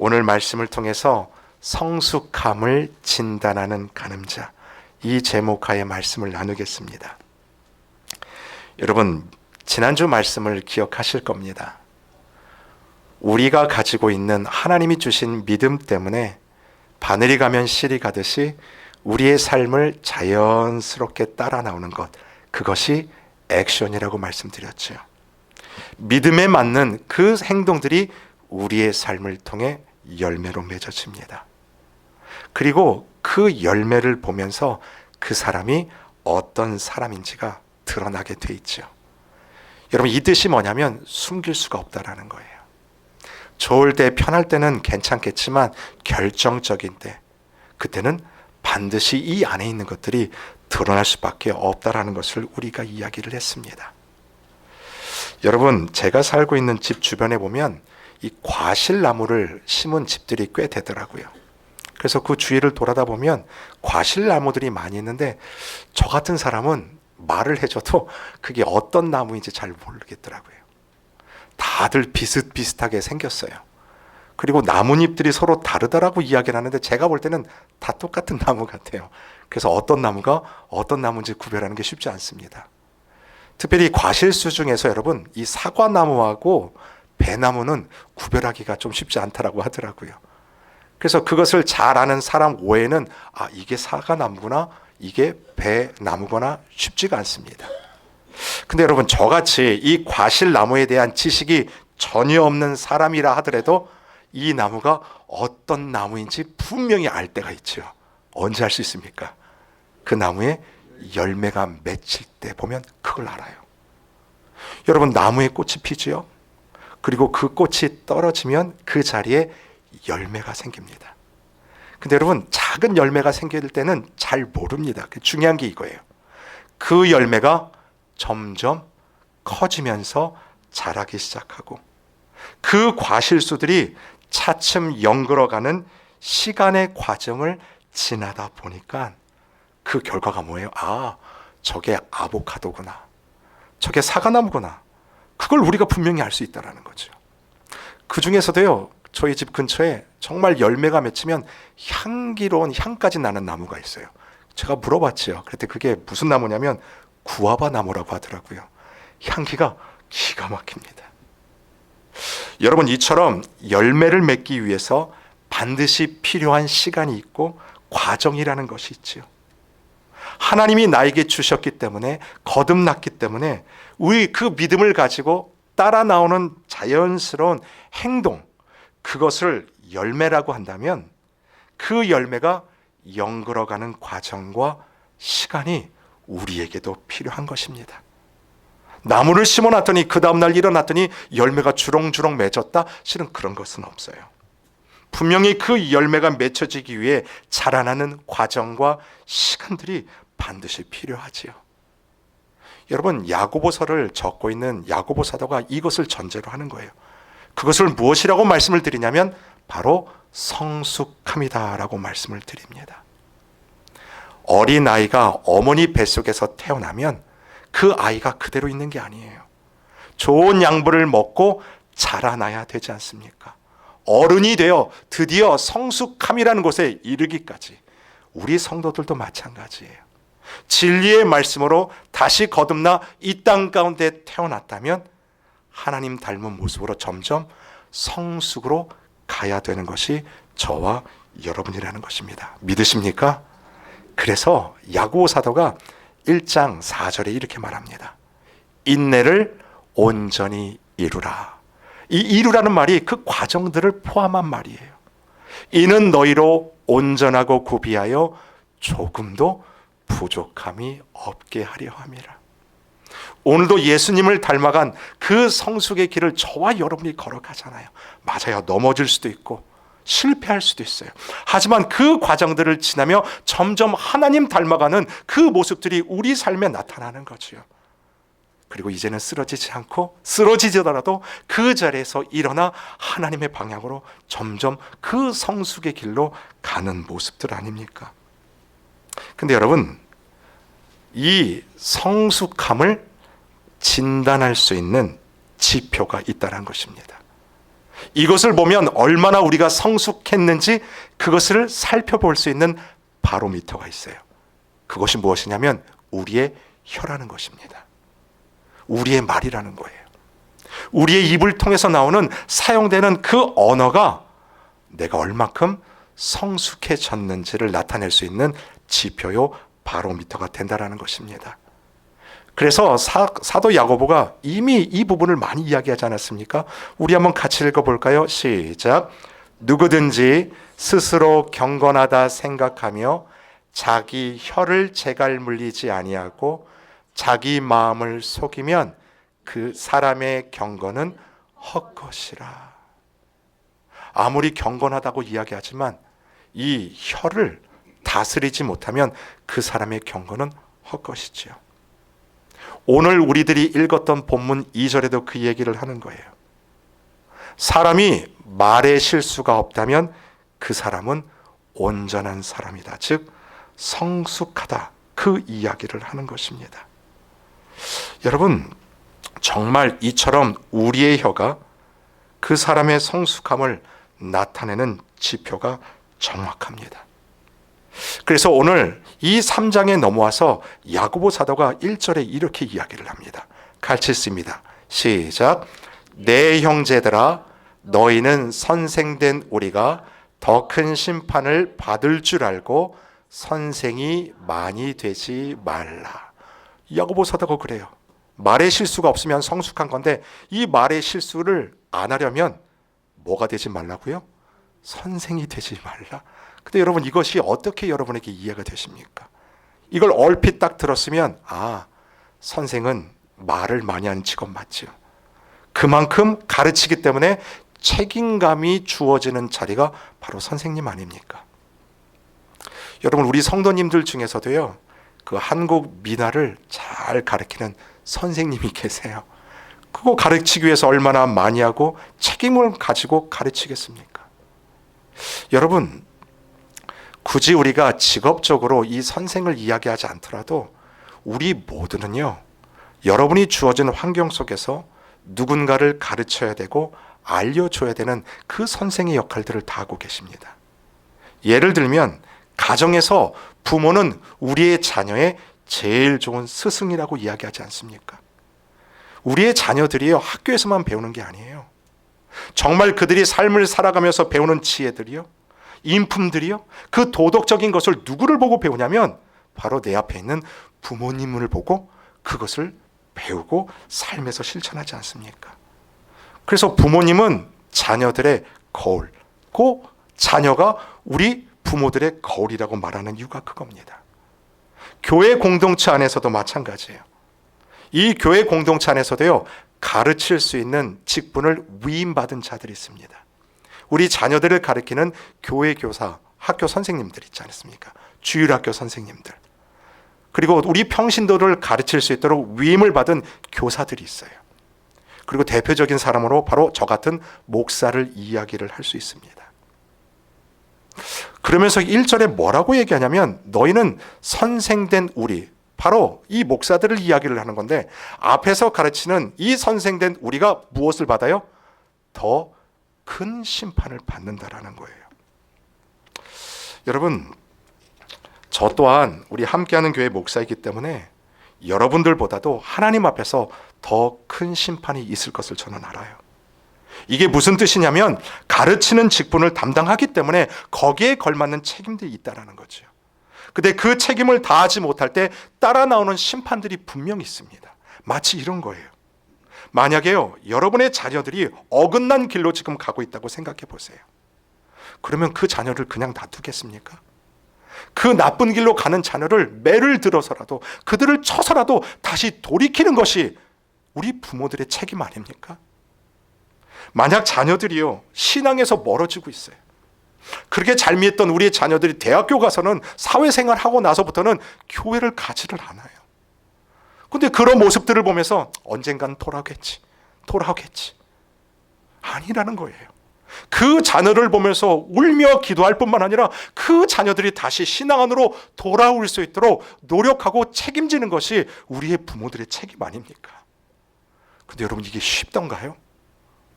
오늘 말씀을 통해서 성숙함을 진단하는 간음자, 이 제목하에 말씀을 나누겠습니다. 여러분, 지난주 말씀을 기억하실 겁니다. 우리가 가지고 있는 하나님이 주신 믿음 때문에 바늘이 가면 실이 가듯이 우리의 삶을 자연스럽게 따라 나오는 것, 그것이 액션이라고 말씀드렸죠. 믿음에 맞는 그 행동들이 우리의 삶을 통해 열매로 맺어집니다. 그리고 그 열매를 보면서 그 사람이 어떤 사람인지가 드러나게 돼 있죠. 여러분, 이 뜻이 뭐냐면 숨길 수가 없다라는 거예요. 좋을 때, 편할 때는 괜찮겠지만 결정적인 때, 그때는 반드시 이 안에 있는 것들이 드러날 수밖에 없다라는 것을 우리가 이야기를 했습니다. 여러분, 제가 살고 있는 집 주변에 보면 이 과실나무를 심은 집들이 꽤 되더라고요. 그래서 그 주위를 돌아다 보면 과실나무들이 많이 있는데 저 같은 사람은 말을 해줘도 그게 어떤 나무인지 잘 모르겠더라고요. 다들 비슷비슷하게 생겼어요. 그리고 나뭇잎들이 서로 다르다라고 이야기를 하는데 제가 볼 때는 다 똑같은 나무 같아요. 그래서 어떤 나무가 어떤 나무인지 구별하는 게 쉽지 않습니다. 특별히 과실수 중에서 여러분, 이 사과나무하고 배나무는 구별하기가 좀 쉽지 않다라고 하더라고요. 그래서 그것을 잘 아는 사람 외에는 이게 사과나무구나, 이게 배나무구나 쉽지가 않습니다. 근데 여러분, 저같이 이 과실나무에 대한 지식이 전혀 없는 사람이라 하더라도 이 나무가 어떤 나무인지 분명히 알 때가 있죠. 언제 알 수 있습니까? 그 나무에 열매가 맺힐 때 보면 그걸 알아요. 여러분, 나무에 꽃이 피지요. 그리고 그 꽃이 떨어지면 그 자리에 열매가 생깁니다. 근데 여러분, 작은 열매가 생길 때는 잘 모릅니다. 중요한 게 이거예요. 그 열매가 점점 커지면서 자라기 시작하고 그 과실수들이 차츰 연결어가는 시간의 과정을 지나다 보니까 그 결과가 뭐예요? 저게 아보카도구나, 저게 사과나무구나, 그걸 우리가 분명히 알 수 있다는 거죠. 그 중에서도요, 저희 집 근처에 정말 열매가 맺히면 향기로운 향까지 나는 나무가 있어요. 제가 물어봤죠. 그랬더니 그게 무슨 나무냐면 구아바 나무라고 하더라고요. 향기가 기가 막힙니다. 여러분, 이처럼 열매를 맺기 위해서 반드시 필요한 시간이 있고 과정이라는 것이 있지요. 하나님이 나에게 주셨기 때문에, 거듭났기 때문에 우리 그 믿음을 가지고 따라 나오는 자연스러운 행동, 그것을 열매라고 한다면 그 열매가 연결어가는 과정과 시간이 우리에게도 필요한 것입니다. 나무를 심어놨더니 그 다음날 일어났더니 열매가 주렁주렁 맺었다? 실은 그런 것은 없어요. 분명히 그 열매가 맺혀지기 위해 자라나는 과정과 시간들이 반드시 필요하지요. 여러분, 야고보서를 적고 있는 야고보 사도가 이것을 전제로 하는 거예요. 그것을 무엇이라고 말씀을 드리냐면 바로 성숙함이다라고 말씀을 드립니다. 어린아이가 어머니 뱃속에서 태어나면 그 아이가 그대로 있는 게 아니에요. 좋은 양분을 먹고 자라나야 되지 않습니까? 어른이 되어 드디어 성숙함이라는 곳에 이르기까지 우리 성도들도 마찬가지예요. 진리의 말씀으로 다시 거듭나 이 땅 가운데 태어났다면 하나님 닮은 모습으로 점점 성숙으로 가야 되는 것이 저와 여러분이라는 것입니다. 믿으십니까? 그래서 야고보 사도가 1장 4절에 이렇게 말합니다. 인내를 온전히 이루라. 이 이루라는 말이 그 과정들을 포함한 말이에요. 이는 너희로 온전하고 구비하여 조금도 부족함이 없게 하려 함이라. 오늘도 예수님을 닮아간 그 성숙의 길을 저와 여러분이 걸어가잖아요. 맞아요. 넘어질 수도 있고 실패할 수도 있어요. 하지만 그 과정들을 지나며 점점 하나님 닮아가는 그 모습들이 우리 삶에 나타나는 거죠. 그리고 이제는 쓰러지지 않고 쓰러지더라도 그 자리에서 일어나 하나님의 방향으로 점점 그 성숙의 길로 가는 모습들 아닙니까? 근데 여러분, 이 성숙함을 진단할 수 있는 지표가 있다는 것입니다. 이것을 보면 얼마나 우리가 성숙했는지 그것을 살펴볼 수 있는 바로미터가 있어요. 그것이 무엇이냐면 우리의 혀라는 것입니다. 우리의 말이라는 거예요. 우리의 입을 통해서 나오는 사용되는 그 언어가 내가 얼마큼 성숙해졌는지를 나타낼 수 있는 지표요 바로미터가 된다는 것입니다. 그래서 사도 야고보가 이미 이 부분을 많이 이야기하지 않았습니까? 우리 한번 같이 읽어볼까요? 시작. 누구든지 스스로 경건하다 생각하며 자기 혀를 제갈 물리지 아니하고 자기 마음을 속이면 그 사람의 경건은 헛것이라. 아무리 경건하다고 이야기하지만 이 혀를 다스리지 못하면 그 사람의 경건은 헛것이지요. 오늘 우리들이 읽었던 본문 2절에도 그 얘기를 하는 거예요. 사람이 말에 실수가 없다면 그 사람은 온전한 사람이다. 즉 성숙하다. 그 이야기를 하는 것입니다. 여러분, 정말 이처럼 우리의 혀가 그 사람의 성숙함을 나타내는 지표가 정확합니다. 그래서 오늘 이 3장에 넘어와서 야고보 사도가 1절에 이렇게 이야기를 합니다. 같이 씁니다. 시작. 내 형제들아, 너희는 선생된 우리가 더 큰 심판을 받을 줄 알고 선생이 많이 되지 말라. 야고보 사도가 그래요. 말의 실수가 없으면 성숙한 건데 이 말의 실수를 안 하려면 뭐가 되지 말라고요? 선생이 되지 말라. 근데 여러분, 이것이 어떻게 여러분에게 이해가 되십니까? 이걸 얼핏 딱 들었으면 선생은 말을 많이 하는 직업 맞죠. 그만큼 가르치기 때문에 책임감이 주어지는 자리가 바로 선생님 아닙니까? 여러분, 우리 성도님들 중에서도요, 그 한국 민화를 잘 가르치는 선생님이 계세요. 그거 가르치기 위해서 얼마나 많이 하고 책임을 가지고 가르치겠습니까? 여러분, 굳이 우리가 직업적으로 이 선생을 이야기하지 않더라도 우리 모두는요, 여러분이 주어진 환경 속에서 누군가를 가르쳐야 되고 알려줘야 되는 그 선생의 역할들을 다 하고 계십니다. 예를 들면 가정에서 부모는 우리의 자녀의 제일 좋은 스승이라고 이야기하지 않습니까? 우리의 자녀들이요, 학교에서만 배우는 게 아니에요. 정말 그들이 삶을 살아가면서 배우는 지혜들이요, 인품들이요, 그 도덕적인 것을 누구를 보고 배우냐면 바로 내 앞에 있는 부모님을 보고 그것을 배우고 삶에서 실천하지 않습니까? 그래서 부모님은 자녀들의 거울, 그 자녀가 우리 부모들의 거울이라고 말하는 이유가 그겁니다. 교회 공동체 안에서도 마찬가지예요. 이 교회 공동체 안에서도요, 가르칠 수 있는 직분을 위임받은 자들이 있습니다. 우리 자녀들을 가르치는 교회 교사, 학교 선생님들 있지 않습니까? 주일학교 선생님들. 그리고 우리 평신도를 가르칠 수 있도록 위임을 받은 교사들이 있어요. 그리고 대표적인 사람으로 바로 저 같은 목사를 이야기를 할 수 있습니다. 그러면서 1절에 뭐라고 얘기하냐면 너희는 선생된 우리, 바로 이 목사들을 이야기를 하는 건데 앞에서 가르치는 이 선생된 우리가 무엇을 받아요? 더 큰 심판을 받는다라는 거예요. 여러분, 저 또한 우리 함께하는 교회 목사이기 때문에 여러분들보다도 하나님 앞에서 더 큰 심판이 있을 것을 저는 알아요. 이게 무슨 뜻이냐면 가르치는 직분을 담당하기 때문에 거기에 걸맞는 책임들이 있다는 거죠. 근데 그 책임을 다하지 못할 때 따라 나오는 심판들이 분명히 있습니다. 마치 이런 거예요. 만약에요, 여러분의 자녀들이 어긋난 길로 지금 가고 있다고 생각해 보세요. 그러면 그 자녀를 그냥 놔두겠습니까? 그 나쁜 길로 가는 자녀를 매를 들어서라도 그들을 쳐서라도 다시 돌이키는 것이 우리 부모들의 책임 아닙니까? 만약 자녀들이요, 신앙에서 멀어지고 있어요. 그렇게 잘 믿던 우리의 자녀들이 대학교 가서는 사회생활 하고 나서부터는 교회를 가지를 않아요. 근데 그런 모습들을 보면서 언젠간 돌아오겠지 아니라는 거예요. 그 자녀를 보면서 울며 기도할 뿐만 아니라 그 자녀들이 다시 신앙 안으로 돌아올 수 있도록 노력하고 책임지는 것이 우리의 부모들의 책임 아닙니까? 근데 여러분, 이게 쉽던가요?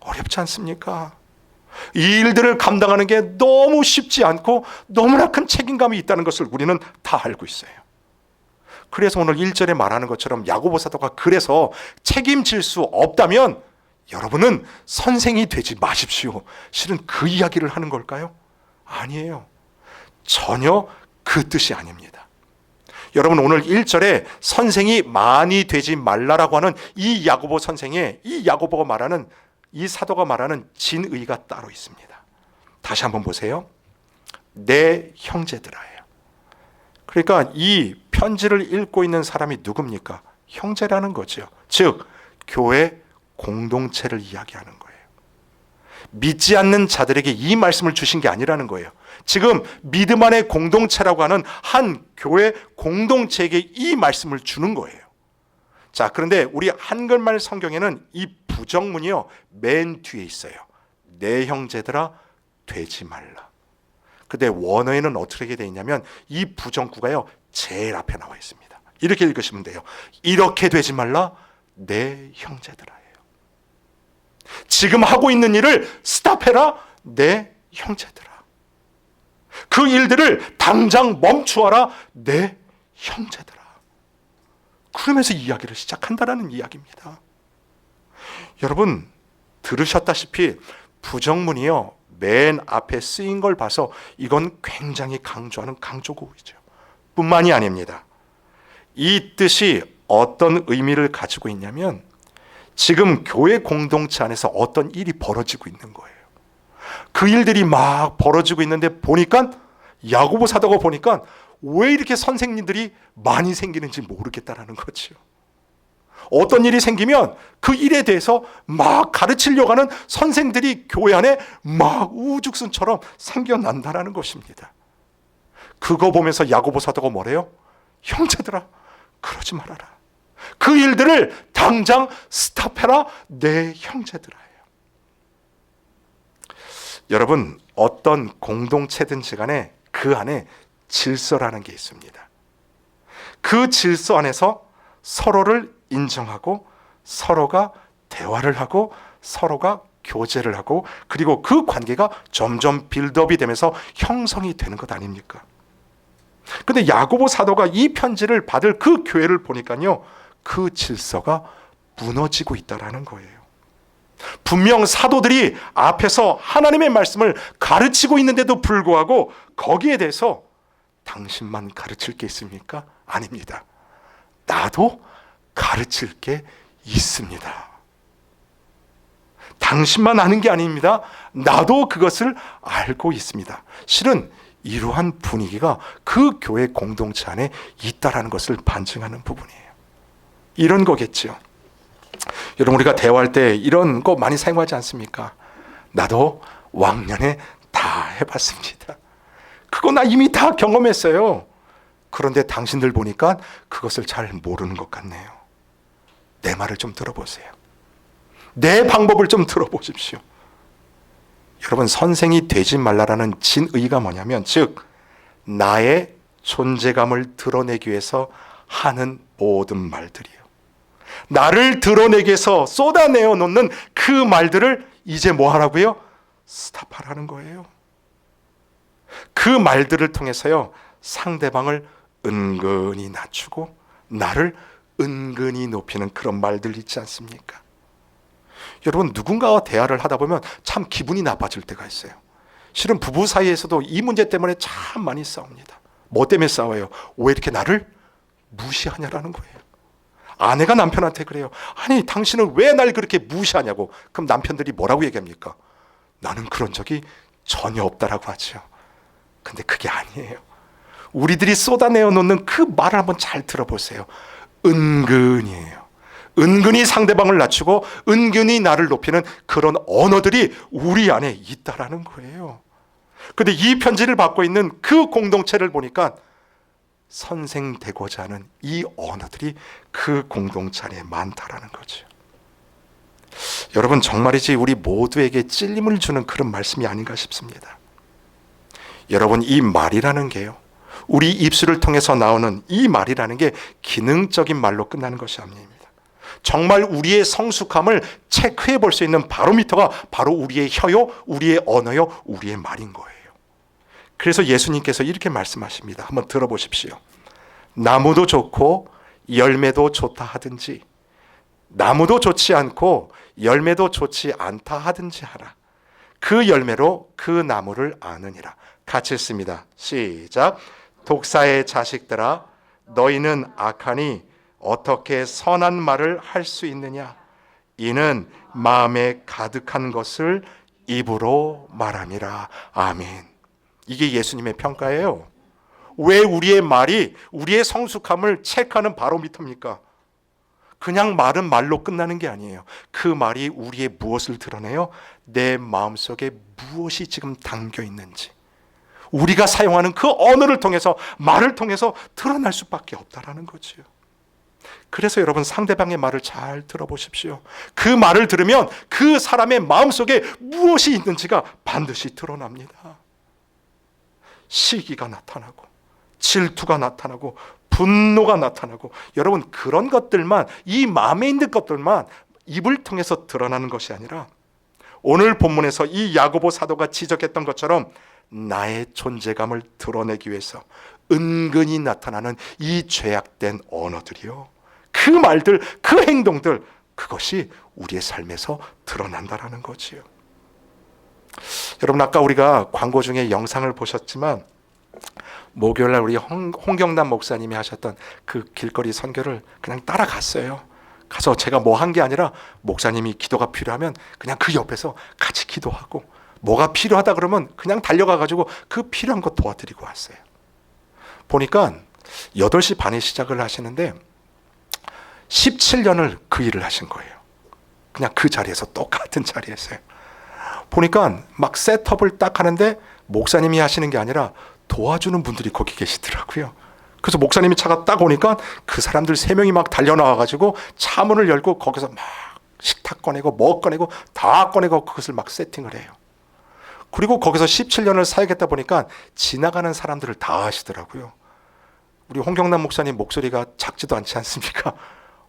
어렵지 않습니까? 이 일들을 감당하는 게 너무 쉽지 않고 너무나 큰 책임감이 있다는 것을 우리는 다 알고 있어요. 그래서 오늘 1절에 말하는 것처럼 야고보 사도가 그래서 책임질 수 없다면 여러분은 선생이 되지 마십시오. 실은 그 이야기를 하는 걸까요? 아니에요. 전혀 그 뜻이 아닙니다. 여러분, 오늘 1절에 선생이 많이 되지 말라라고 하는 이 야고보 선생의, 이 야고보가 말하는, 이 사도가 말하는 진의가 따로 있습니다. 다시 한번 보세요. 내 형제들아예요. 그러니까 이 편지를 읽고 있는 사람이 누굽니까? 형제라는 거죠. 즉 교회 공동체를 이야기하는 거예요. 믿지 않는 자들에게 이 말씀을 주신 게 아니라는 거예요. 지금 믿음 안의 공동체라고 하는 한 교회 공동체에게 이 말씀을 주는 거예요. 자, 그런데 우리 한글말 성경에는 이 부정문이요, 맨 뒤에 있어요. 내 형제들아 되지 말라. 근데 원어에는 어떻게 되어 있냐면 이 부정구가요, 제일 앞에 나와 있습니다. 이렇게 읽으시면 돼요. 이렇게 되지 말라, 내 형제들아예요. 지금 하고 있는 일을 스탑해라, 내 형제들아. 그 일들을 당장 멈추어라, 내 형제들아. 그러면서 이야기를 시작한다라는 이야기입니다. 여러분, 들으셨다시피 부정문이요, 맨 앞에 쓰인 걸 봐서 이건 굉장히 강조하는 강조구이죠. 뿐만이 아닙니다. 이 뜻이 어떤 의미를 가지고 있냐면 지금 교회 공동체 안에서 어떤 일이 벌어지고 있는 거예요. 그 일들이 막 벌어지고 있는데 보니까 야고보 사도가 보니까 왜 이렇게 선생님들이 많이 생기는지 모르겠다라는 거죠. 어떤 일이 생기면 그 일에 대해서 막 가르치려고 하는 선생들이 교회 안에 막 우후죽순처럼 생겨난다라는 것입니다. 그거 보면서 야고보 사도가 뭐래요? 형제들아, 그러지 말아라. 그 일들을 당장 스탑해라, 내 형제들아예요. 여러분, 어떤 공동체든지 간에 그 안에 질서라는 게 있습니다. 그 질서 안에서 서로를 인정하고 서로가 대화를 하고 서로가 교제를 하고 그리고 그 관계가 점점 빌드업이 되면서 형성이 되는 것 아닙니까? 근데 야고보 사도가 이 편지를 받을 그 교회를 보니까요, 그 질서가 무너지고 있다라는 거예요. 분명 사도들이 앞에서 하나님의 말씀을 가르치고 있는데도 불구하고 거기에 대해서 당신만 가르칠 게 있습니까? 아닙니다. 나도 가르칠 게 있습니다. 당신만 아는 게 아닙니다. 나도 그것을 알고 있습니다. 실은 이러한 분위기가 그 교회 공동체 안에 있다라는 것을 반증하는 부분이에요. 이런 거겠죠. 여러분, 우리가 대화할 때 이런 거 많이 사용하지 않습니까? 나도 왕년에 다 해봤습니다. 그거 나 이미 다 경험했어요. 그런데 당신들 보니까 그것을 잘 모르는 것 같네요. 내 말을 좀 들어보세요. 내 방법을 좀 들어보십시오. 여러분, 선생이 되지 말라라는 진의가 뭐냐면 즉 나의 존재감을 드러내기 위해서 하는 모든 말들이에요. 나를 드러내기 위해서 쏟아내어 놓는 그 말들을 이제 뭐 하라고요? 스탑하라는 거예요. 그 말들을 통해서요, 상대방을 은근히 낮추고 나를 은근히 높이는 그런 말들 있지 않습니까? 여러분, 누군가와 대화를 하다 보면 참 기분이 나빠질 때가 있어요. 실은 부부 사이에서도 이 문제 때문에 참 많이 싸웁니다. 뭐 때문에 싸워요? 왜 이렇게 나를 무시하냐라는 거예요. 아내가 남편한테 그래요. 아니, 당신은 왜 날 그렇게 무시하냐고. 그럼 남편들이 뭐라고 얘기합니까? 나는 그런 적이 전혀 없다라고 하죠. 근데 그게 아니에요. 우리들이 쏟아내어 놓는 그 말을 한번 잘 들어보세요. 은근히예요. 은근히 상대방을 낮추고 은근히 나를 높이는 그런 언어들이 우리 안에 있다라는 거예요. 근데 이 편지를 받고 있는 그 공동체를 보니까 선생 되고자 하는 이 언어들이 그 공동체 안에 많다라는 거죠. 여러분, 정말이지 우리 모두에게 찔림을 주는 그런 말씀이 아닌가 싶습니다. 여러분, 이 말이라는 게요, 우리 입술을 통해서 나오는 이 말이라는 게 기능적인 말로 끝나는 것이 아닙니다. 정말 우리의 성숙함을 체크해 볼 수 있는 바로미터가 바로 우리의 혀요, 우리의 언어요, 우리의 말인 거예요. 그래서 예수님께서 이렇게 말씀하십니다. 한번 들어보십시오. 나무도 좋고 열매도 좋다 하든지 나무도 좋지 않고 열매도 좋지 않다 하든지 하라. 그 열매로 그 나무를 아느니라. 같이 읽습니다. 시작. 독사의 자식들아, 너희는 악하니 어떻게 선한 말을 할 수 있느냐? 이는 마음에 가득한 것을 입으로 말함이라. 아멘. 이게 예수님의 평가예요. 왜 우리의 말이 우리의 성숙함을 체크하는 바로미터입니까? 그냥 말은 말로 끝나는 게 아니에요. 그 말이 우리의 무엇을 드러내요? 내 마음속에 무엇이 지금 담겨 있는지, 우리가 사용하는 그 언어를 통해서, 말을 통해서 드러날 수밖에 없다라는 거지요. 그래서 여러분, 상대방의 말을 잘 들어보십시오. 그 말을 들으면 그 사람의 마음속에 무엇이 있는지가 반드시 드러납니다. 시기가 나타나고 질투가 나타나고 분노가 나타나고, 여러분, 그런 것들만, 이 마음에 있는 것들만 입을 통해서 드러나는 것이 아니라 오늘 본문에서 이 야고보 사도가 지적했던 것처럼 나의 존재감을 드러내기 위해서 은근히 나타나는 이 죄악된 언어들이요, 그 말들, 그 행동들, 그것이 우리의 삶에서 드러난다라는 거지요. 여러분, 아까 우리가 광고 중에 영상을 보셨지만 목요일날 우리 홍경남 목사님이 하셨던 그 길거리 선교를 그냥 따라갔어요. 가서 제가 뭐 한 게 아니라 목사님이 기도가 필요하면 그냥 그 옆에서 같이 기도하고, 뭐가 필요하다 그러면 그냥 달려가가지고 그 필요한 거 도와드리고 왔어요. 보니까 8시 반에 시작을 하시는데 17년을 그 일을 하신 거예요. 그냥 그 자리에서, 똑같은 자리에서요. 보니까 막 셋업을 딱 하는데 목사님이 하시는 게 아니라 도와주는 분들이 거기 계시더라고요. 그래서 목사님이 차가 딱 오니까 그 사람들 3명이 막 달려나와가지고 차 문을 열고 거기서 막 식탁 꺼내고 뭐 꺼내고 다 꺼내고 그것을 막 세팅을 해요. 그리고 거기서 17년을 살겠다 보니까 지나가는 사람들을 다 하시더라고요. 우리 홍경남 목사님 목소리가 작지도 않지 않습니까?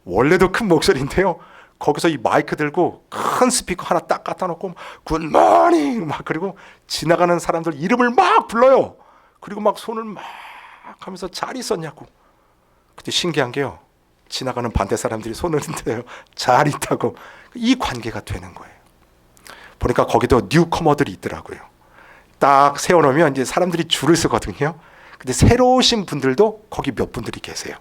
원래도 큰 목소리인데요, 거기서 이 마이크 들고 큰 스피커 하나 딱 갖다 놓고 굿모닝 막, 그리고 지나가는 사람들 이름을 막 불러요. 그리고 막 손을 막 하면서 잘 있었냐고. 근데 신기한 게요, 지나가는 반대 사람들이 손을 흔들어요. 잘 있다고. 이 관계가 되는 거예요. 보니까 거기도 뉴커머들이 있더라고요. 딱 세워놓으면 이제 사람들이 줄을 서거든요. 근데 새로 오신 분들도 거기 몇 분들이 계세요.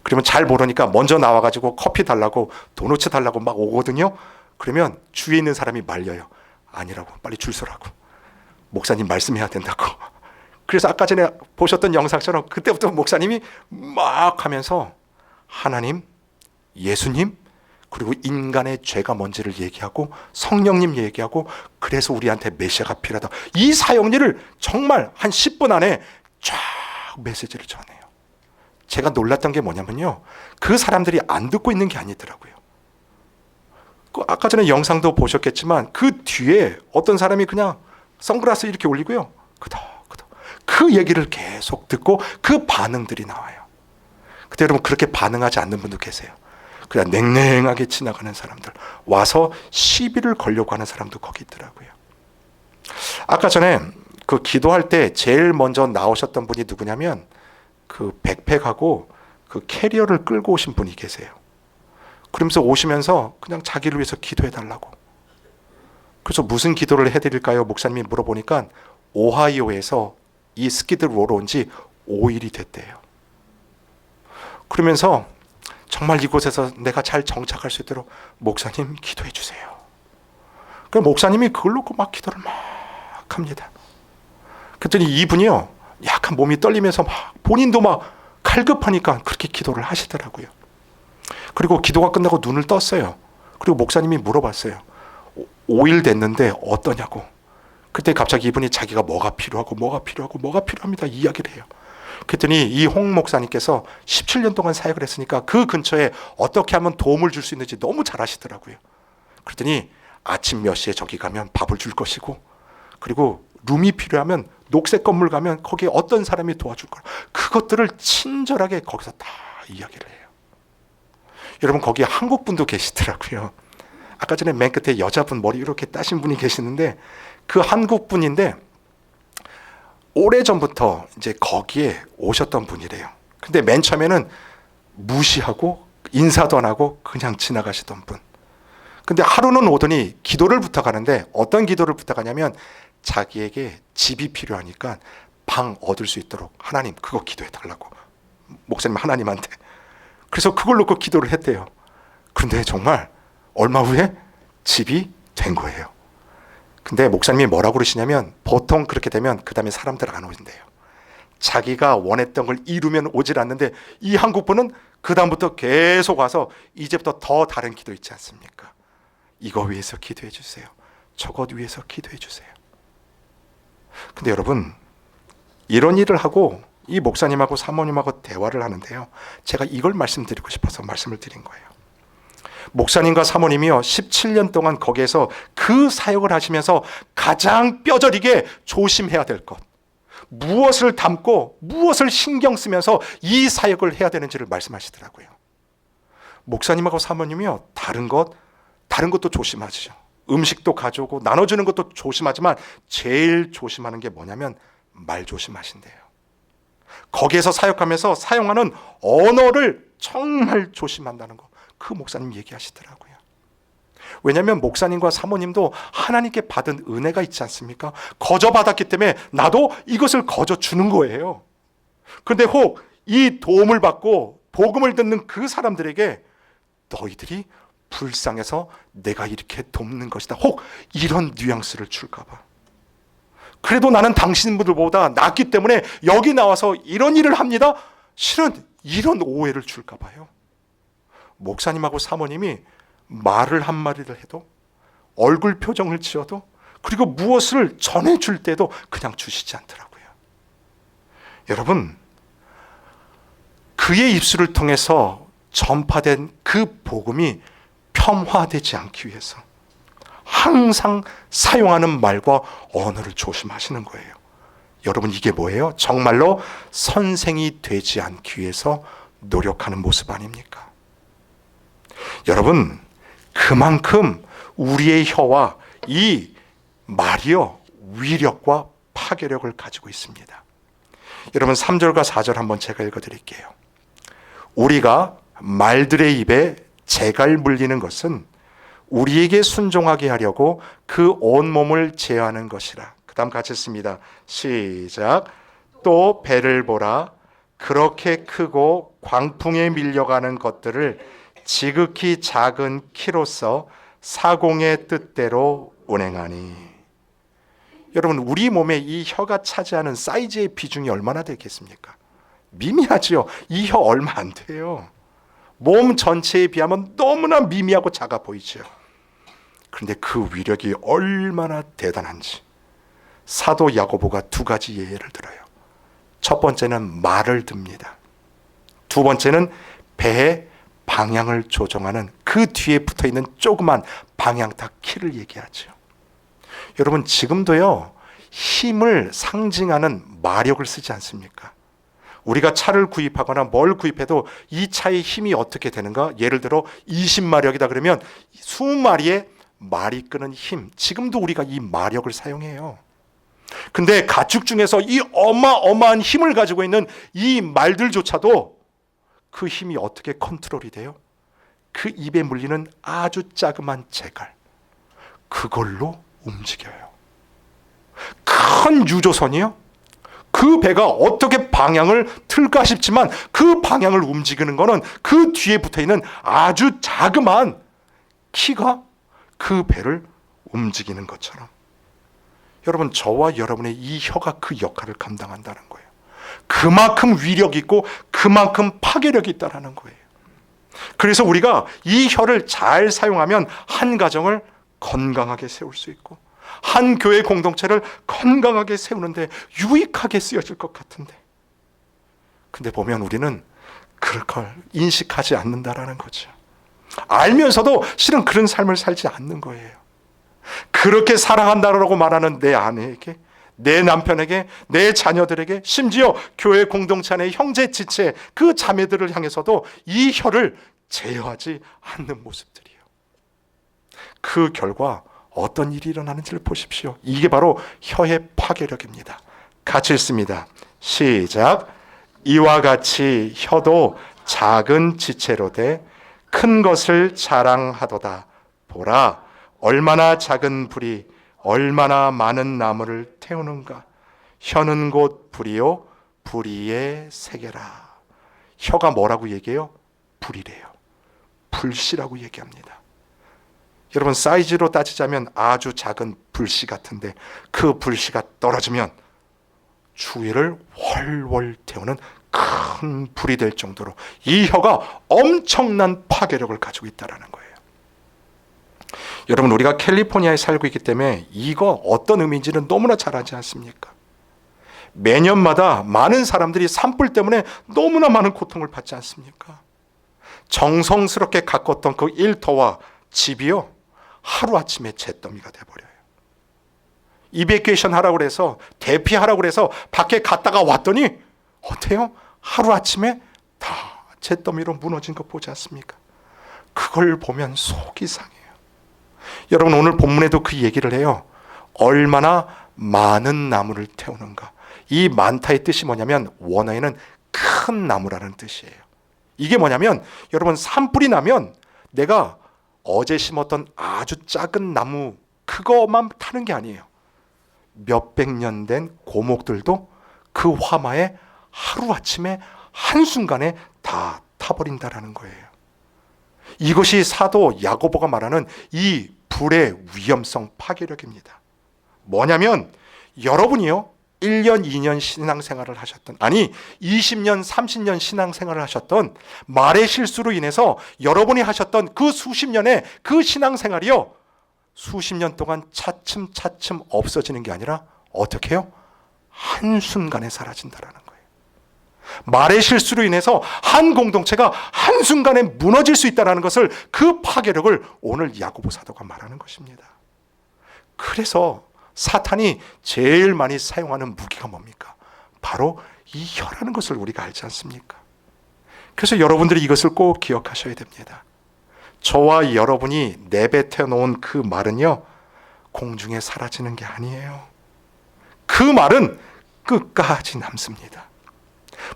그러면 잘 모르니까 먼저 나와가지고 커피 달라고, 도넛 달라고 막 오거든요. 그러면 주위에 있는 사람이 말려요. 아니라고, 빨리 줄 서라고, 목사님 말씀해야 된다고. 그래서 아까 전에 보셨던 영상처럼 그때부터 목사님이 막 하면서 하나님, 예수님, 그리고 인간의 죄가 뭔지를 얘기하고 성령님 얘기하고, 그래서 우리한테 메시아가 필요하다, 이 사역일을 정말 한 10분 안에 쫙 메시지를 전해요. 제가 놀랐던 게 뭐냐면요, 그 사람들이 안 듣고 있는 게 아니더라고요. 아까 전에 영상도 보셨겠지만 그 뒤에 어떤 사람이 그냥 선글라스 이렇게 올리고요, 그 얘기를 계속 듣고 그 반응들이 나와요. 근데 여러분, 그렇게 반응하지 않는 분도 계세요. 그냥 냉랭하게 지나가는 사람들, 와서 시비를 걸려고 하는 사람도 거기 있더라고요. 아까 전에 그 기도할 때 제일 먼저 나오셨던 분이 누구냐면 그 백팩하고 그 캐리어를 끌고 오신 분이 계세요. 그러면서 오시면서 그냥 자기를 위해서 기도해 달라고. 그래서 무슨 기도를 해드릴까요? 목사님이 물어보니까 오하이오에서 이 스키드로로 온 지 5일이 됐대요. 그러면서 정말 이곳에서 내가 잘 정착할 수 있도록 목사님 기도해 주세요. 그 목사님이 그걸 놓고 막 기도를 막 합니다. 그랬더니 이분이요, 약간 몸이 떨리면서 막 본인도 막 갈급하니까 그렇게 기도를 하시더라고요. 그리고 기도가 끝나고 눈을 떴어요. 그리고 목사님이 물어봤어요. 5일 됐는데 어떠냐고. 그때 갑자기 이분이 자기가 뭐가 필요합니다 이야기를 해요. 그랬더니 이 홍 목사님께서 17년 동안 사역을 했으니까 그 근처에 어떻게 하면 도움을 줄 수 있는지 너무 잘 아시더라고요. 그랬더니 아침 몇 시에 저기 가면 밥을 줄 것이고, 그리고 룸이 필요하면 녹색 건물 가면 거기에 어떤 사람이 도와줄 거라, 그것들을 친절하게 거기서 다 이야기를 해요. 여러분 거기에 한국 분도 계시더라고요. 아까 전에 맨 끝에 여자분 머리 이렇게 따신 분이 계시는데 그 한국 분인데 오래전부터 이제 거기에 오셨던 분이래요. 근데 맨 처음에는 무시하고 인사도 안 하고 그냥 지나가시던 분. 근데 하루는 오더니 기도를 부탁하는데 어떤 기도를 부탁하냐면 자기에게 집이 필요하니까 방 얻을 수 있도록 하나님 그거 기도해 달라고. 목사님 하나님한테. 그래서 그걸 놓고 기도를 했대요. 그런데 정말 얼마 후에 집이 된 거예요. 근데 목사님이 뭐라고 그러시냐면 보통 그렇게 되면 그 다음에 사람들 안 오신대요. 자기가 원했던 걸 이루면 오질 않는데 이 한국분은 그 다음부터 계속 와서 이제부터 더 다른 기도 있지 않습니까? 이거 위해서 기도해 주세요. 저것 위해서 기도해 주세요. 근데 여러분 이런 일을 하고 이 목사님하고 사모님하고 대화를 하는데요. 제가 이걸 말씀드리고 싶어서 말씀을 드린 거예요. 목사님과 사모님이요 17년 동안 거기에서 그 사역을 하시면서 가장 뼈저리게 조심해야 될 것, 무엇을 담고 무엇을 신경 쓰면서 이 사역을 해야 되는지를 말씀하시더라고요. 목사님하고 사모님이요 다른 것도 조심하죠. 음식도 가져오고 나눠주는 것도 조심하지만 제일 조심하는 게 뭐냐면 말 조심하신대요. 거기에서 사역하면서 사용하는 언어를 정말 조심한다는 거. 그 목사님 얘기하시더라고요. 왜냐하면 목사님과 사모님도 하나님께 받은 은혜가 있지 않습니까? 거저 받았기 때문에 나도 이것을 거저 주는 거예요. 그런데 혹 이 도움을 받고 복음을 듣는 그 사람들에게 너희들이 불쌍해서 내가 이렇게 돕는 것이다. 혹 이런 뉘앙스를 줄까 봐. 그래도 나는 당신들보다 낫기 때문에 여기 나와서 이런 일을 합니다. 실은 이런 오해를 줄까 봐요. 목사님하고 사모님이 말을 한마디를 해도 얼굴 표정을 지어도 그리고 무엇을 전해줄 때도 그냥 주시지 않더라고요. 여러분 그의 입술을 통해서 전파된 그 복음이 폄하되지 않기 위해서 항상 사용하는 말과 언어를 조심하시는 거예요. 여러분 이게 뭐예요? 정말로 선생이 되지 않기 위해서 노력하는 모습 아닙니까? 여러분 그만큼 우리의 혀와 이 말이요 위력과 파괴력을 가지고 있습니다. 여러분 3절과 4절 한번 제가 읽어드릴게요. 우리가 말들의 입에 재갈 물리는 것은 우리에게 순종하게 하려고 그 온몸을 제어하는 것이라. 그 다음 같이 읽습니다. 시작. 또 배를 보라. 그렇게 크고 광풍에 밀려가는 것들을 지극히 작은 키로서 사공의 뜻대로 운행하니. 여러분 우리 몸에 이 혀가 차지하는 사이즈의 비중이 얼마나 되겠습니까? 미미하지요. 이 혀 얼마 안 돼요. 몸 전체에 비하면 너무나 미미하고 작아 보이죠. 그런데 그 위력이 얼마나 대단한지 사도 야고보가 두 가지 예를 들어요. 첫 번째는 말을 듭니다. 두 번째는 배의 방향을 조정하는 그 뒤에 붙어있는 조그만 방향타 키를 얘기하죠. 여러분 지금도요 힘을 상징하는 마력을 쓰지 않습니까? 우리가 차를 구입하거나 뭘 구입해도 이 차의 힘이 어떻게 되는가? 예를 들어 20마력이다 그러면 20마리의 말이 끄는 힘, 지금도 우리가 이 마력을 사용해요. 근데 가축 중에서 이 어마어마한 힘을 가지고 있는 이 말들조차도 그 힘이 어떻게 컨트롤이 돼요? 그 입에 물리는 아주 자그만 재갈, 그걸로 움직여요. 큰 유조선이요? 그 배가 어떻게 방향을 틀까 싶지만 그 방향을 움직이는 거는 그 뒤에 붙어있는 아주 자그마한 키가 그 배를 움직이는 것처럼 여러분 저와 여러분의 이 혀가 그 역할을 감당한다는 거예요. 그만큼 위력이 있고 그만큼 파괴력이 있다는 거예요. 그래서 우리가 이 혀를 잘 사용하면 한 가정을 건강하게 세울 수 있고 한 교회 공동체를 건강하게 세우는데 유익하게 쓰여질 것 같은데, 근데 보면 우리는 그럴 걸 인식하지 않는다라는 거죠. 알면서도 실은 그런 삶을 살지 않는 거예요. 그렇게 사랑한다라고 말하는 내 아내에게, 내 남편에게, 내 자녀들에게, 심지어 교회 공동체 안의 형제 지체 그 자매들을 향해서도 이 혀를 제어하지 않는 모습들이에요. 그 결과 어떤 일이 일어나는지를 보십시오. 이게 바로 혀의 파괴력입니다. 같이 읽습니다. 시작. 이와 같이 혀도 작은 지체로 돼 큰 것을 자랑하도다. 보라, 얼마나 작은 불이 얼마나 많은 나무를 태우는가. 혀는 곧 불이요 불의의 세계라. 혀가 뭐라고 얘기해요? 불이래요. 불씨라고 얘기합니다. 여러분, 사이즈로 따지자면 아주 작은 불씨 같은데 그 불씨가 떨어지면 주위를 월월 태우는 큰 불이 될 정도로 이 혀가 엄청난 파괴력을 가지고 있다는 거예요. 여러분, 우리가 캘리포니아에 살고 있기 때문에 이거 어떤 의미인지는 너무나 잘 알지 않습니까? 매년마다 많은 사람들이 산불 때문에 너무나 많은 고통을 받지 않습니까? 정성스럽게 가꿨던 그 일터와 집이요, 하루아침에 잿더미가 돼버려요. 이베케이션 하라고 그래서, 대피하라고 그래서 밖에 갔다가 왔더니 어때요? 하루아침에 다 잿더미로 무너진 거 보지 않습니까? 그걸 보면 속이 상해요. 여러분, 오늘 본문에도 그 얘기를 해요. 얼마나 많은 나무를 태우는가. 이 많다의 뜻이 뭐냐면 원어에는 큰 나무라는 뜻이에요. 이게 뭐냐면 여러분, 산불이 나면 내가 어제 심었던 아주 작은 나무 그거만 타는 게 아니에요. 몇백 년 된 고목들도 그 화마에 하루아침에 한순간에 다 타버린다라는 거예요. 이것이 사도 야고보가 말하는 이 불의 위험성 파괴력입니다. 뭐냐면 여러분이요, 1년, 2년 신앙생활을 하셨던, 아니 20년, 30년 신앙생활을 하셨던 말의 실수로 인해서 여러분이 하셨던 그 수십 년의 그 신앙생활이요, 수십 년 동안 차츰차츰 없어지는 게 아니라 어떻게 해요? 한순간에 사라진다라는 거예요. 말의 실수로 인해서 한 공동체가 한순간에 무너질 수 있다는 것을, 그 파괴력을 오늘 야고보 사도가 말하는 것입니다. 그래서 사탄이 제일 많이 사용하는 무기가 뭡니까? 바로 이 혀라는 것을 우리가 알지 않습니까? 그래서 여러분들이 이것을 꼭 기억하셔야 됩니다. 저와 여러분이 내뱉어 놓은 그 말은요, 공중에 사라지는 게 아니에요. 그 말은 끝까지 남습니다.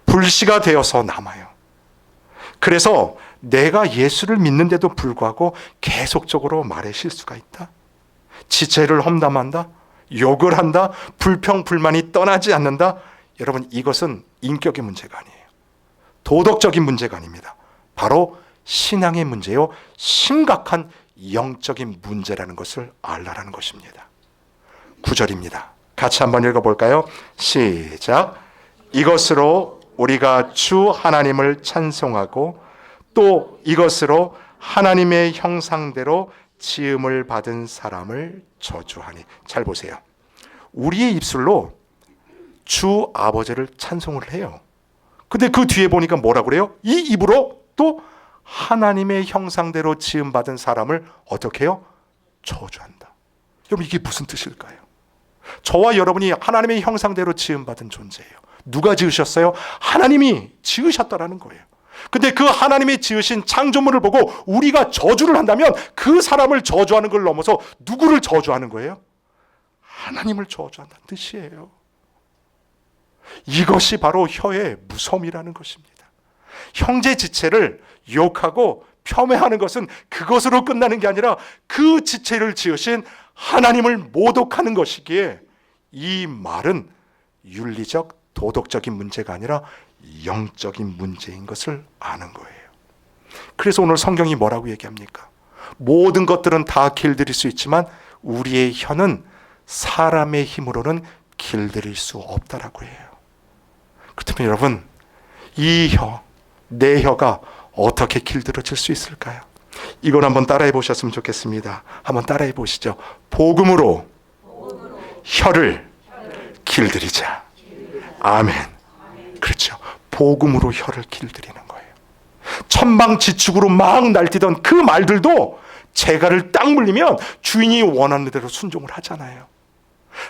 불씨가 되어서 남아요. 그래서 내가 예수를 믿는데도 불구하고 계속적으로 말에 실수가 있다, 지체를 험담한다, 욕을 한다, 불평불만이 떠나지 않는다, 여러분, 이것은 인격의 문제가 아니에요. 도덕적인 문제가 아닙니다. 바로 신앙의 문제요, 심각한 영적인 문제라는 것을 알라라는 것입니다. 9절입니다. 같이 한번 읽어볼까요? 시작. 이것으로 우리가 주 하나님을 찬송하고 또 이것으로 하나님의 형상대로 지음을 받은 사람을 저주하니. 잘 보세요. 우리의 입술로 주 아버지를 찬송을 해요. 근데 그 뒤에 보니까 뭐라고 그래요? 이 입으로 또 하나님의 형상대로 지음 받은 사람을 어떻게 해요? 저주한다. 여러분, 이게 무슨 뜻일까요? 저와 여러분이 하나님의 형상대로 지음 받은 존재예요. 누가 지으셨어요? 하나님이 지으셨다라는 거예요. 근데 그 하나님이 지으신 창조물을 보고 우리가 저주를 한다면 그 사람을 저주하는 걸 넘어서 누구를 저주하는 거예요? 하나님을 저주한다는 뜻이에요. 이것이 바로 혀의 무서움이라는 것입니다. 형제 지체를 욕하고 폄훼하는 것은 그것으로 끝나는 게 아니라 그 지체를 지으신 하나님을 모독하는 것이기에 이 말은 윤리적, 도덕적인 문제가 아니라 영적인 문제인 것을 아는 거예요. 그래서 오늘 성경이 뭐라고 얘기합니까? 모든 것들은 다 길들일 수 있지만 우리의 혀는 사람의 힘으로는 길들일 수 없다라고 해요. 그렇다면 여러분, 이 혀, 내 혀가 어떻게 길들여질 수 있을까요? 이걸 한번 따라해 보셨으면 좋겠습니다. 한번 따라해 보시죠. 복음으로 혀를 길들이자. 아멘. 그렇죠. 복음으로 혀를 길들이는 거예요. 천방지축으로 막 날뛰던 그 말들도 재갈을 딱 물리면 주인이 원하는 대로 순종을 하잖아요.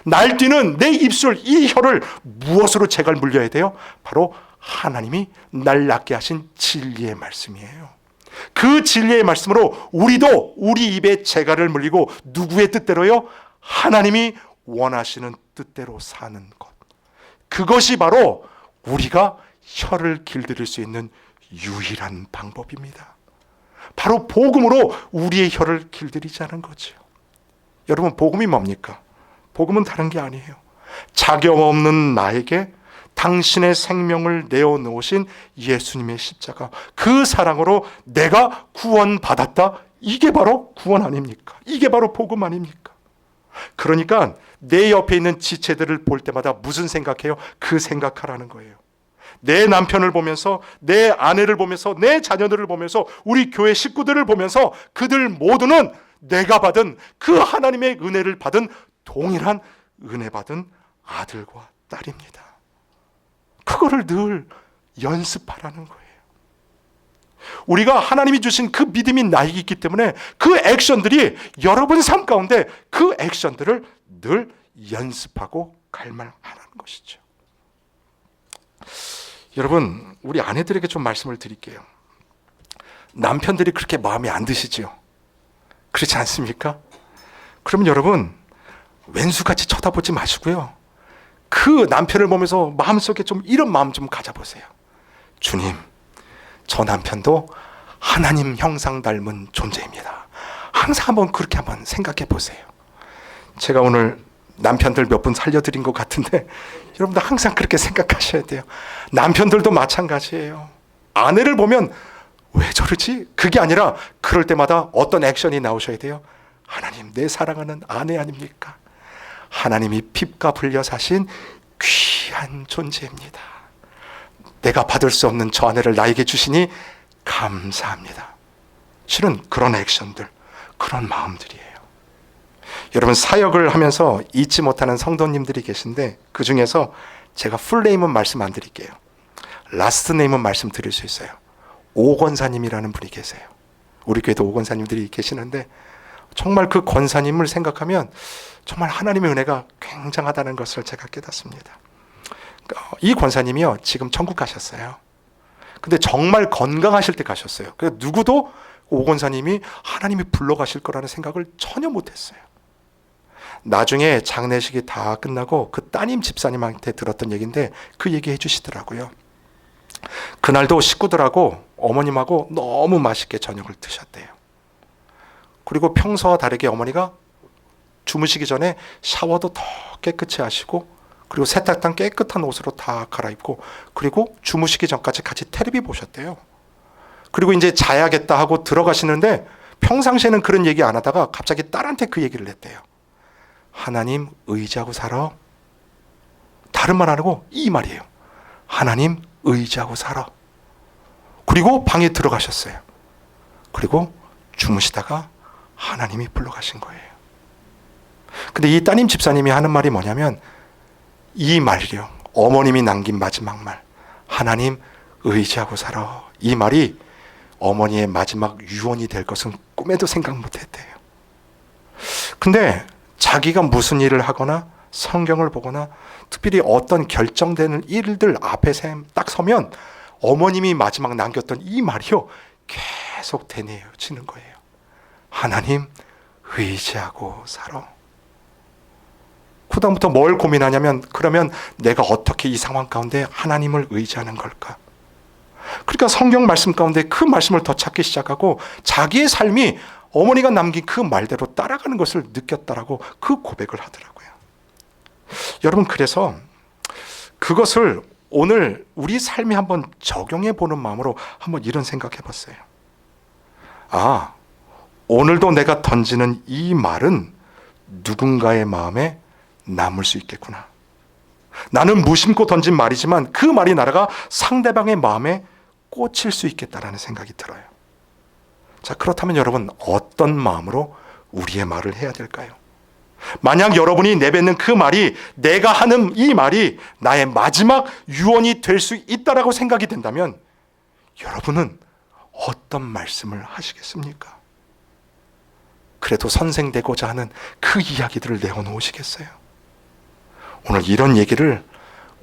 날뛰는 내 입술, 이 혀를 무엇으로 재갈 물려야 돼요? 바로 하나님이 날 낳게 하신 진리의 말씀이에요. 그 진리의 말씀으로 우리도 우리 입에 재갈을 물리고 누구의 뜻대로요? 하나님이 원하시는 뜻대로 사는 것. 그것이 바로 우리가 혀를 길들일 수 있는 유일한 방법입니다. 바로 복음으로 우리의 혀를 길들이자는 거죠. 여러분, 복음이 뭡니까? 복음은 다른 게 아니에요. 자격 없는 나에게 당신의 생명을 내어놓으신 예수님의 십자가, 그 사랑으로 내가 구원받았다. 이게 바로 구원 아닙니까? 이게 바로 복음 아닙니까? 그러니까 내 옆에 있는 지체들을 볼 때마다 무슨 생각해요? 그 생각하라는 거예요. 내 남편을 보면서, 내 아내를 보면서, 내 자녀들을 보면서, 우리 교회 식구들을 보면서 그들 모두는 내가 받은 그 하나님의 은혜를 받은 동일한 은혜 받은 아들과 딸입니다. 그거를 늘 연습하라는 거예요. 우리가 하나님이 주신 그 믿음이 나에게 있기 때문에 그 액션들이 여러분 삶 가운데 그 액션들을 늘 연습하고 갈망하는 것이죠. 여러분, 우리 아내들에게 좀 말씀을 드릴게요. 남편들이 그렇게 마음에 안 드시죠? 그렇지 않습니까? 그러면 여러분, 왼수같이 쳐다보지 마시고요, 그 남편을 보면서 마음속에 좀 이런 마음 좀 가져보세요. 주님, 저 남편도 하나님 형상 닮은 존재입니다. 항상 한번 그렇게 한번 생각해 보세요. 제가 오늘 남편들 몇 분 살려드린 것 같은데 여러분들 항상 그렇게 생각하셔야 돼요. 남편들도 마찬가지예요. 아내를 보면 왜 저러지? 그게 아니라 그럴 때마다 어떤 액션이 나오셔야 돼요. 하나님, 내 사랑하는 아내 아닙니까? 하나님이 핍값 흘려 사신 귀한 존재입니다. 내가 받을 수 없는 저 아내를 나에게 주시니 감사합니다. 실은 그런 액션들, 그런 마음들이에요. 여러분, 사역을 하면서 잊지 못하는 성도님들이 계신데 그 중에서 제가 풀네임은 말씀 안 드릴게요. 라스트 네임은 말씀 드릴 수 있어요. 오 권사님이라는 분이 계세요. 우리 교회도 오 권사님들이 계시는데 정말 그 권사님을 생각하면 정말 하나님의 은혜가 굉장하다는 것을 제가 깨닫습니다. 이 권사님이요, 지금 천국 가셨어요. 근데 정말 건강하실 때 가셨어요. 그래서 누구도 오 권사님이 하나님이 불러가실 거라는 생각을 전혀 못했어요. 나중에 장례식이 다 끝나고 그 따님 집사님한테 들었던 얘기인데 그 얘기 해주시더라고요. 그날도 식구들하고 어머님하고 너무 맛있게 저녁을 드셨대요. 그리고 평소와 다르게 어머니가 주무시기 전에 샤워도 더 깨끗이 하시고, 그리고 세탁단 깨끗한 옷으로 다 갈아입고, 그리고 주무시기 전까지 같이 텔레비 보셨대요. 그리고 이제 자야겠다 하고 들어가시는데 평상시에는 그런 얘기 안 하다가 갑자기 딸한테 그 얘기를 했대요. 하나님 의지하고 살아. 다른 말 안 하고 이 말이에요. 하나님 의지하고 살아. 그리고 방에 들어가셨어요. 그리고 주무시다가 하나님이 불러가신 거예요. 근데 이 따님 집사님이 하는 말이 뭐냐면 이 말이요, 어머님이 남긴 마지막 말, 하나님 의지하고 살아, 이 말이 어머니의 마지막 유언이 될 것은 꿈에도 생각 못했대요. 근데 자기가 무슨 일을 하거나 성경을 보거나 특별히 어떤 결정되는 일들 앞에 딱 서면 어머님이 마지막 남겼던 이 말이요, 계속 되뇌어지는 거예요. 하나님 의지하고 살아. 그다음부터 뭘 고민하냐면, 그러면 내가 어떻게 이 상황 가운데 하나님을 의지하는 걸까? 그러니까 성경 말씀 가운데 그 말씀을 더 찾기 시작하고 자기의 삶이 어머니가 남긴 그 말대로 따라가는 것을 느꼈다라고 그 고백을 하더라고요. 여러분, 그래서 그것을 오늘 우리 삶에 한번 적용해 보는 마음으로 한번 이런 생각해 봤어요. 아, 오늘도 내가 던지는 이 말은 누군가의 마음에 남을 수 있겠구나. 나는 무심코 던진 말이지만 그 말이 날아가 상대방의 마음에 꽂힐 수 있겠다라는 생각이 들어요. 자, 그렇다면 여러분, 어떤 마음으로 우리의 말을 해야 될까요? 만약 여러분이 내뱉는 그 말이, 내가 하는 이 말이 나의 마지막 유언이 될 수 있다라고 생각이 된다면 여러분은 어떤 말씀을 하시겠습니까? 그래도 선생되고자 하는 그 이야기들을 내어놓으시겠어요? 오늘 이런 얘기를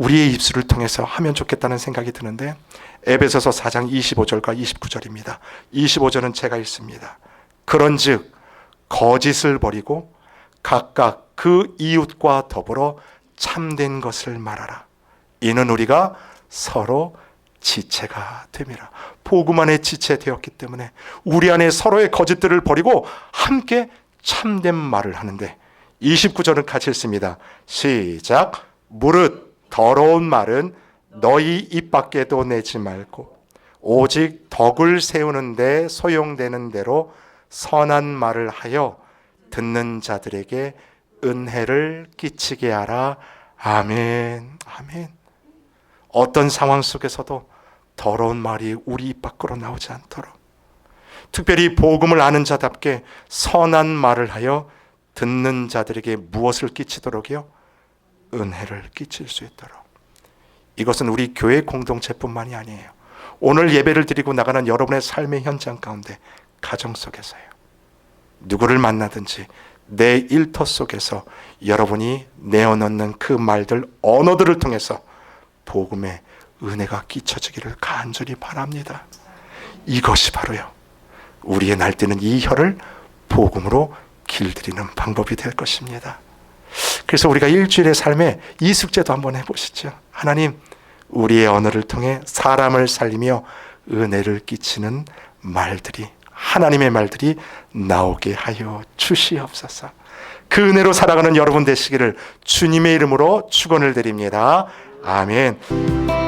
우리의 입술을 통해서 하면 좋겠다는 생각이 드는데, 에베소서 4장 25절과 29절입니다. 25절은 제가 읽습니다. 그런즉 거짓을 버리고 각각 그 이웃과 더불어 참된 것을 말하라. 이는 우리가 서로 지체가 됨이라. 복음 안에 지체되었기 때문에 우리 안에 서로의 거짓들을 버리고 함께 참된 말을 하는데, 29절은 같이 읽습니다. 시작. 무릇 더러운 말은 너희 입 밖에도 내지 말고 오직 덕을 세우는 데 소용되는 대로 선한 말을 하여 듣는 자들에게 은혜를 끼치게 하라. 아멘. 아멘. 어떤 상황 속에서도 더러운 말이 우리 입 밖으로 나오지 않도록, 특별히 복음을 아는 자답게 선한 말을 하여 듣는 자들에게 무엇을 끼치도록요? 은혜를 끼칠 수 있도록. 이것은 우리 교회 공동체뿐만이 아니에요. 오늘 예배를 드리고 나가는 여러분의 삶의 현장 가운데, 가정 속에서요, 누구를 만나든지 내 일터 속에서 여러분이 내어놓는 그 말들, 언어들을 통해서 복음의 은혜가 끼쳐지기를 간절히 바랍니다. 이것이 바로요, 우리의 날뛰는 이 혀를 복음으로 길들이는 방법이 될 것입니다. 그래서 우리가 일주일의 삶에 이 숙제도 한번 해보시죠. 하나님, 우리의 언어를 통해 사람을 살리며 은혜를 끼치는 말들이, 하나님의 말들이 나오게 하여 주시옵소서. 그 은혜로 살아가는 여러분 되시기를 주님의 이름으로 축원을 드립니다. 아멘.